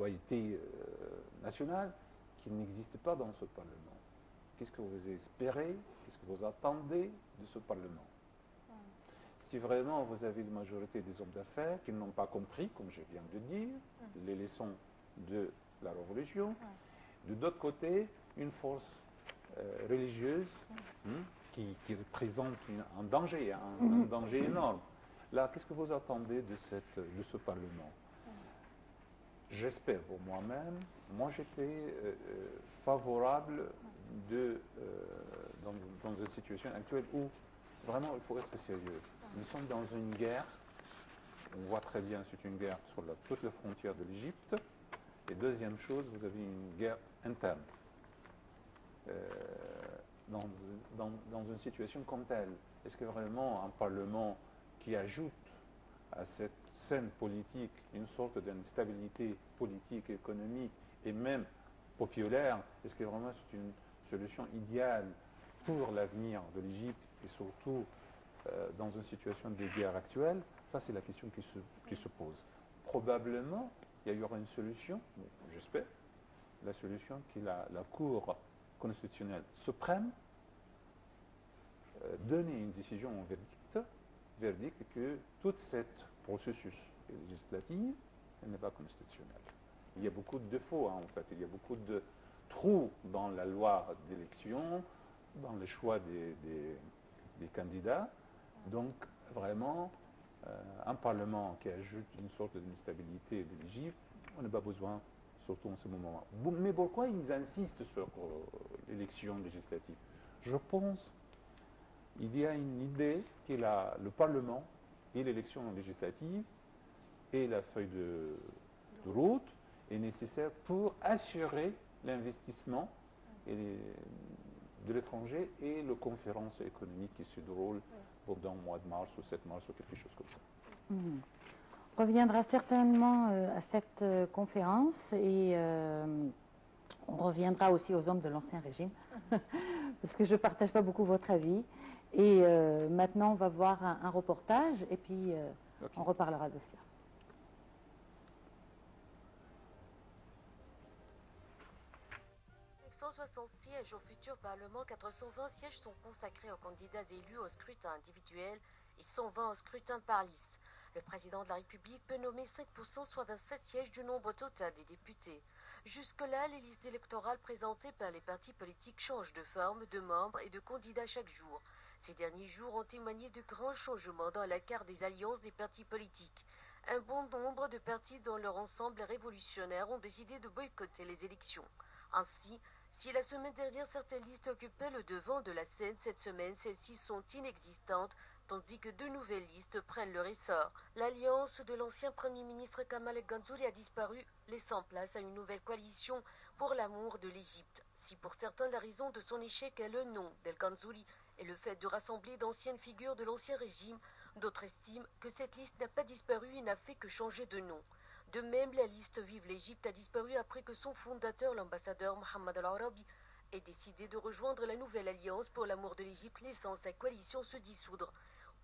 citoyenneté nationale qui n'existe pas dans ce Parlement. Qu'est-ce que vous espérez, qu'est-ce que vous attendez de ce Parlement? Si vraiment vous avez une majorité des hommes d'affaires qui n'ont pas compris, comme je viens de dire, les leçons de la Révolution, de l'autre côté, une force religieuse qui représente un danger, un danger énorme. Là, qu'est-ce que vous attendez de ce Parlement? J'espère pour moi-même, moi j'étais favorable dans une situation actuelle où vraiment il faut être sérieux. Nous sommes dans une guerre, on voit très bien c'est une guerre sur toutes les frontières de l'Égypte. Et deuxième chose, vous avez une guerre interne. Dans une situation comme telle, est-ce que vraiment un Parlement qui ajoute à cette scène politique une sorte d'instabilité politique, économique et même populaire, est-ce que vraiment c'est une solution idéale pour l'avenir de l'Égypte et surtout dans une situation de guerre actuelle? Ça, c'est la question qui se pose. Probablement, il y aura une solution, j'espère, la solution qui est la Cour constitutionnelle suprême donner une décision en verdict que tout ce processus législatif n'est pas constitutionnel. Il y a beaucoup de défauts, en fait. Il y a beaucoup de trous dans la loi d'élection, dans le choix des candidats. Donc, vraiment, un Parlement qui ajoute une sorte d'instabilité de l'Égypte, on n'a pas besoin, surtout en ce moment. Mais pourquoi ils insistent sur l'élection législative? Je pense qu'il y a une idée que le Parlement et l'élection législative et la feuille de route est nécessaire pour assurer l'investissement de l'étranger et les conférences économiques qui se déroulent pendant le mois de mars ou 7 mars ou quelque chose comme ça. On reviendra certainement à cette conférence et on reviendra aussi aux hommes de l'Ancien Régime parce que je ne partage pas beaucoup votre avis. Et maintenant, on va voir un reportage et puis on reparlera de cela. 160 sièges au futur Parlement, 420 sièges sont consacrés aux candidats élus au scrutin individuel et 120 au scrutin par liste. Le président de la République peut nommer 5%, soit 27 sièges du nombre total des députés. Jusque-là, les listes électorales présentées par les partis politiques changent de forme, de membres et de candidats chaque jour. Ces derniers jours ont témoigné de grands changements dans la carte des alliances des partis politiques. Un bon nombre de partis dans leur ensemble révolutionnaire ont décidé de boycotter les élections. Ainsi, si la semaine dernière certaines listes occupaient le devant de la scène, cette semaine celles-ci sont inexistantes, tandis que de nouvelles listes prennent leur essor. L'alliance de l'ancien Premier ministre Kamal El-Ganzouri a disparu, laissant place à une nouvelle coalition pour l'amour de l'Égypte. Si pour certains la raison de son échec est le nom d'El-Ganzouri et le fait de rassembler d'anciennes figures de l'ancien régime, d'autres estiment que cette liste n'a pas disparu et n'a fait que changer de nom. De même, la liste Vive l'Égypte a disparu après que son fondateur, l'ambassadeur Mohamed Al-Arabi, ait décidé de rejoindre la nouvelle alliance pour l'amour de l'Égypte, laissant sa coalition se dissoudre.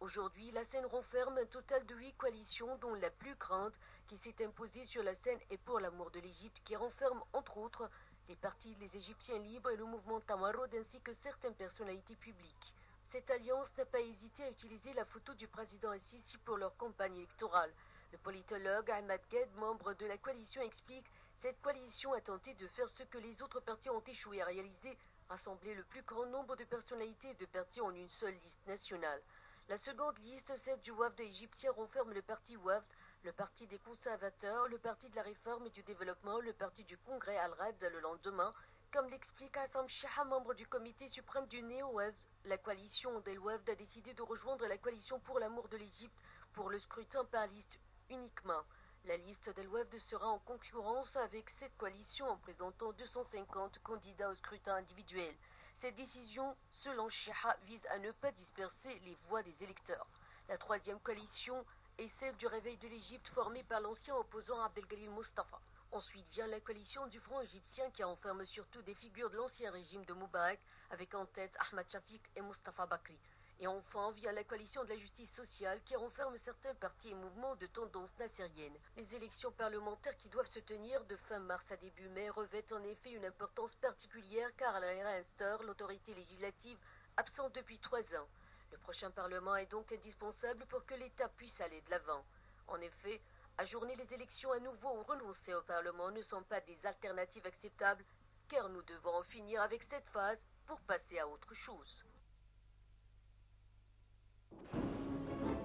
Aujourd'hui, la scène renferme un total de 8 coalitions, dont la plus grande qui s'est imposée sur la scène est pour l'amour de l'Égypte, qui renferme entre autres les partis Les Égyptiens libres et le mouvement Tamarod, ainsi que certaines personnalités publiques. Cette alliance n'a pas hésité à utiliser la photo du président Al-Sisi pour leur campagne électorale. Le politologue Ahmad Gued, membre de la coalition, explique « Cette coalition a tenté de faire ce que les autres partis ont échoué à réaliser, rassembler le plus grand nombre de personnalités et de partis en une seule liste nationale. » La seconde liste, celle du Wafd égyptien, renferme le parti Wafd, le parti des conservateurs, le parti de la réforme et du développement, le parti du congrès Al-Rad le lendemain. Comme l'explique Assam Sheha, membre du comité suprême du Néo-Wafd, la coalition d'El Wafd a décidé de rejoindre la coalition pour l'amour de l'Égypte pour le scrutin par liste uniquement. La liste d'El Wafd sera en concurrence avec cette coalition en présentant 250 candidats au scrutin individuel. Cette décision, selon Sheha, vise à ne pas disperser les voix des électeurs. La troisième coalition est celle du Réveil de l'Égypte formée par l'ancien opposant Abdelghani Mustafa. Ensuite vient la coalition du Front égyptien qui renferme surtout des figures de l'ancien régime de Moubarak, avec en tête Ahmad Shafiq et Mustafa Bakri. Et enfin, via la coalition de la justice sociale qui renferme certains partis et mouvements de tendance nassérienne. Les élections parlementaires qui doivent se tenir de fin mars à début mai revêtent en effet une importance particulière car elles réinstaurent l'autorité législative absente depuis 3 ans. Le prochain Parlement est donc indispensable pour que l'État puisse aller de l'avant. En effet, ajourner les élections à nouveau ou renoncer au Parlement ne sont pas des alternatives acceptables car nous devons en finir avec cette phase pour passer à autre chose.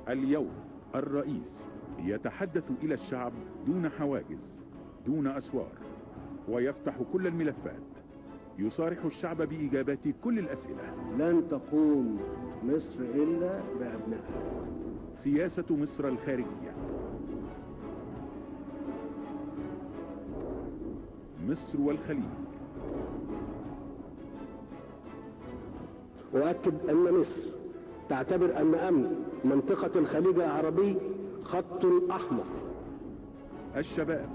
اليوم الرئيس يتحدث إلى الشعب دون حواجز دون أسوار ويفتح كل الملفات يصارح الشعب بإجابات كل الأسئلة. لن تقوم مصر إلا بأبنائها. سياسة مصر الخارجية. مصر والخليج. أؤكد أن مصر تعتبر أن أمن منطقة الخليج العربي خط أحمر. الشباب.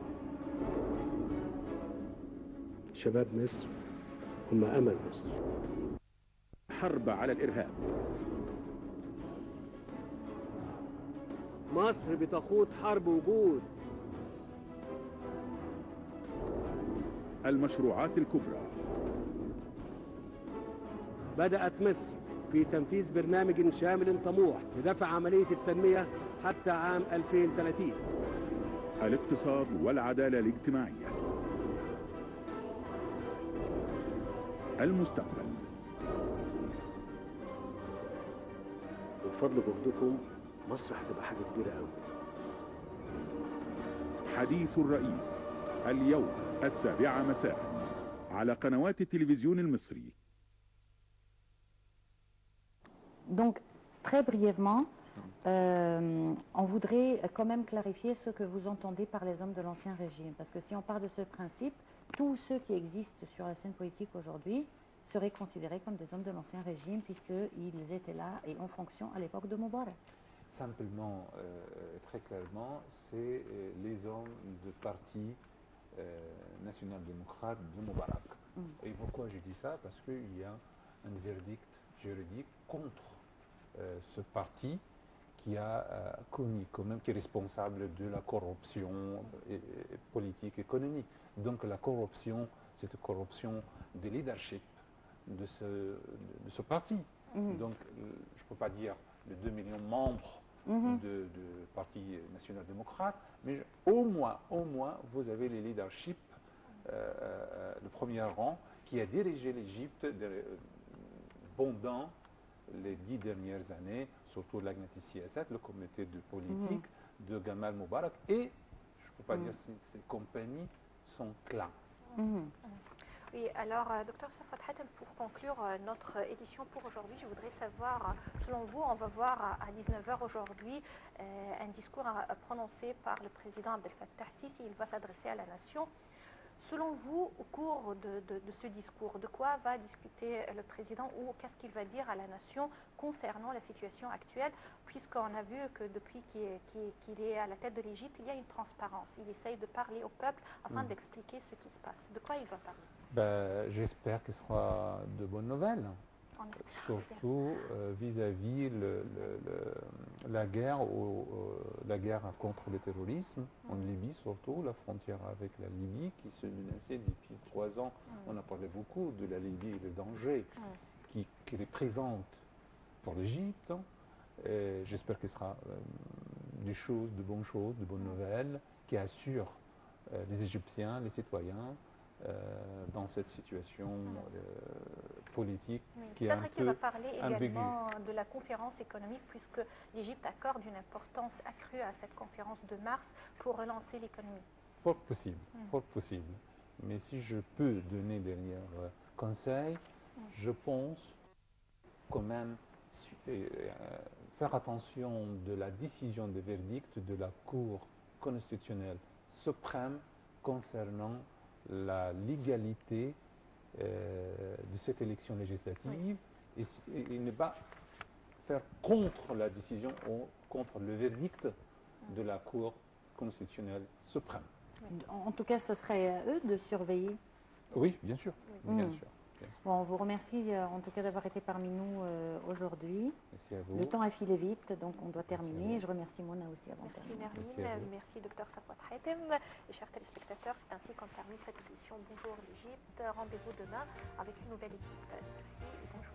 شباب مصر هم أمل مصر. حرب على الإرهاب. مصر بتخوض حرب وجود. المشروعات الكبرى. بدأت مصر في تنفيذ برنامج شامل طموح لدفع عملية التنمية حتى عام 2030. الاقتصاد والعدالة الاجتماعية. المستقبل. وبفضل جهدكم مصر هتبقى حاجة كبيرة قوي. حديث الرئيس اليوم 7:00 مساء على قنوات التلفزيون المصري. Donc, très brièvement, on voudrait quand même clarifier ce que vous entendez par les hommes de l'Ancien Régime. Parce que si on part de ce principe, tous ceux qui existent sur la scène politique aujourd'hui seraient considérés comme des hommes de l'Ancien Régime, puisqu'ils étaient là et en fonction à l'époque de Moubarak. Simplement, très clairement, c'est les hommes de parti national-démocrate de Moubarak. Et pourquoi je dis ça? Parce qu'il y a un verdict juridique contre ce parti qui a commis quand même, qui est responsable de la corruption politique, économique. Donc la corruption, cette corruption de leadership de ce parti. Donc je ne peux pas dire les 2 millions de membres de parti national-démocrate, mais au moins vous avez les leadership de premier rang qui a dirigé l'Égypte pendant les 10 dernières années, surtout l'Agnati Siyasat, le comité de politique de Gamal Moubarak, et je ne peux pas dire si ces compagnies sont clans. Oui, alors, docteur Safwat Hatem, pour conclure notre édition pour aujourd'hui, je voudrais savoir, selon vous, on va voir à 19h aujourd'hui un discours prononcé par le président Abdel Fattah Sisi, il va s'adresser à la nation. Selon vous, au cours de ce discours, de quoi va discuter le président ou qu'est-ce qu'il va dire à la nation concernant la situation actuelle, puisqu'on a vu que depuis qu'il est à la tête de l'Égypte, il y a une transparence. Il essaye de parler au peuple afin d'expliquer ce qui se passe. De quoi il va parler? J'espère que ce sera de bonnes nouvelles, surtout vis-à-vis la guerre contre le terrorisme en Libye, surtout la frontière avec la Libye qui se menaçait depuis 3 ans. On a parlé beaucoup de la Libye et le danger qui représente pour l'Égypte. J'espère que ce sera de bonnes nouvelles qui assurent les Égyptiens, les citoyens dans cette situation politique qui est un peu peut-être qu'il va parler ambiguë. également de la conférence économique, puisque l'Égypte accorde une importance accrue à cette conférence de mars pour relancer l'économie. Fort possible. Mais si je peux donner dernier conseil, je pense quand même faire attention de la décision de verdict de la Cour constitutionnelle suprême concernant la légalité de cette élection législative et ne pas faire contre la décision ou contre le verdict de la Cour constitutionnelle suprême. En tout cas, ce serait à eux de surveiller. Oui, bien sûr. Bien sûr. Bon, on vous remercie en tout cas d'avoir été parmi nous aujourd'hui. Merci à vous. Le temps a filé vite, donc on doit terminer. à Je remercie Mona aussi avant de Merci terminer. Nermine, merci Dr Safwat Hatem. Et chers téléspectateurs, c'est ainsi qu'on termine cette édition. Bonjour l'Égypte. Rendez-vous demain avec une nouvelle équipe. Merci et bonjour.